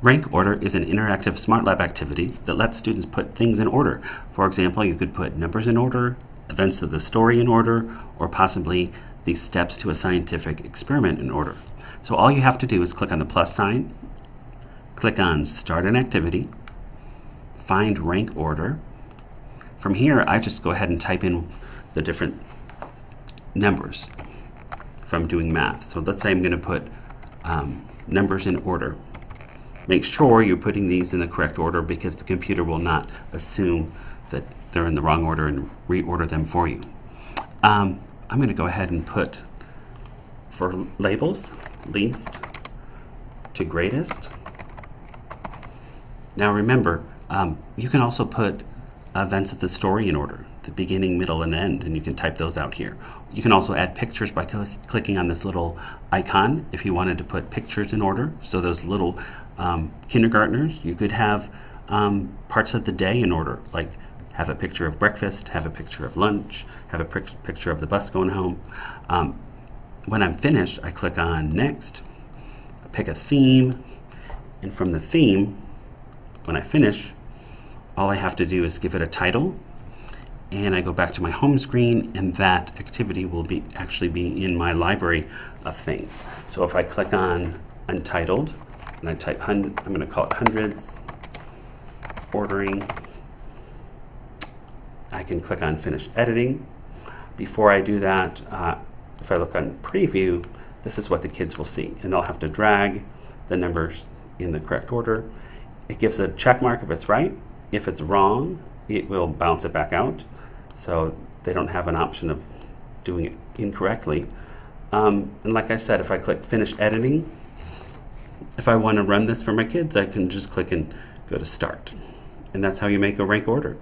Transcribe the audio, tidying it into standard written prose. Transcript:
Rank order is an interactive SmartLab activity that lets students put things in order. For example, you could put numbers in order, events of the story in order, or possibly the steps to a scientific experiment in order. So all you have to do is click on the plus sign, click on Start an Activity, find Rank Order. From here, I just go ahead and type in the different numbers from doing math. So let's say I'm going to put numbers in order. Make sure you're putting these in the correct order because the computer will not assume that they're in the wrong order and reorder them for you. I'm going to go ahead and put, for labels, least to greatest. Now remember, you can also put events of the story in order, the beginning, middle, and end, and you can type those out here. You can also add pictures by clicking on this little icon if you wanted to put pictures in order. So those little kindergartners, you could have parts of the day in order, like have a picture of breakfast, have a picture of lunch, have a picture of the bus going home. When I'm finished, I click on Next, pick a theme, and from the theme, when I finish, all I have to do is give it a title, and I go back to my home screen, and that activity will actually be in my library of things. So if I click on Untitled, and I type I'm going to call it hundreds, ordering, I can click on Finish Editing. Before I do that, if I look on Preview, this is what the kids will see, and they'll have to drag the numbers in the correct order. It gives a check mark if it's right. If it's wrong, it will bounce it back out, so they don't have an option of doing it incorrectly. And like I said, if I click Finish Editing, if I want to run this for my kids, I can just click and go to Start. And that's how you make a rank order.